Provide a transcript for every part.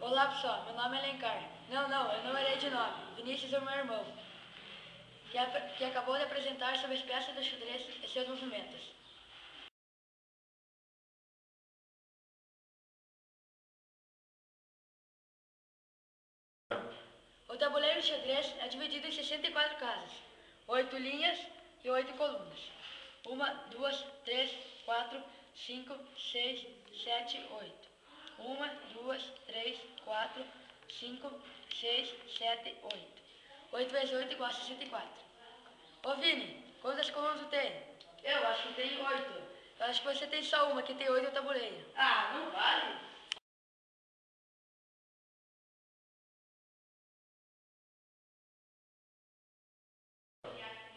Olá pessoal, meu nome é Alencar. Não, eu não errei de nome. Vinícius é o meu irmão, que acabou de apresentar sobre as peças do xadrez e seus movimentos. O tabuleiro de xadrez é dividido em 64 casas, 8 linhas e 8 colunas. 1, 2, 3, 4, 5, 6, 7, 8. 1, 2, 3, 4, 5, 6, 7, 8. 8 vezes 8 igual a 64. Ô Vini, quantas colunas tu tem? Eu acho que tem 8. Eu acho que você tem só uma, que tem 8 no tabuleiro. Ah, não vale.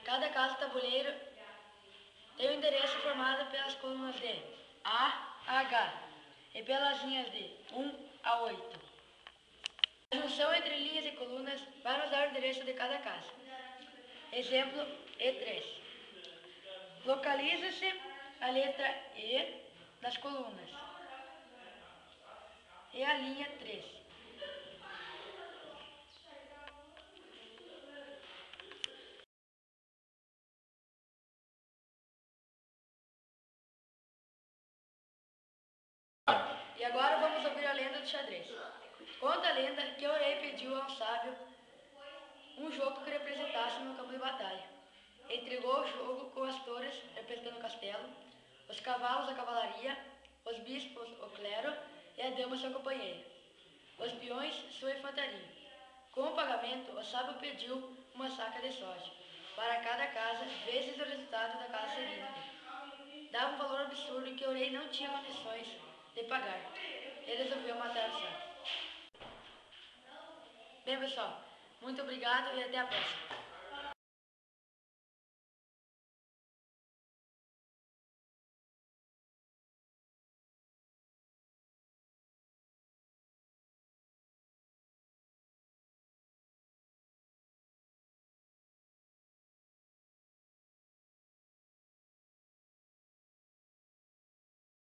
Cada casa do tabuleiro tem um endereço formado pelas colunas de A a H e pelas linhas de 1 a 8. A junção entre linhas e colunas vai nos dar o endereço de cada casa. Exemplo E3. Localiza-se a letra E das colunas e a linha 3. E agora vamos ouvir a lenda do xadrez. Conta a lenda que o rei pediu a um sábio um jogo que representasse no campo de batalha. Entregou o jogo com as torres representando o castelo, os cavalos a cavalaria, os bispos o clero e a dama sua companheira, os peões sua infantaria. Como pagamento, o sábio pediu uma saca de soja para cada casa, vezes o resultado da casa seguinte. Dava um valor absurdo que o rei não tinha condições de pagar. Ele resolveu matar o sábio. Bem, pessoal, muito obrigado e até a próxima.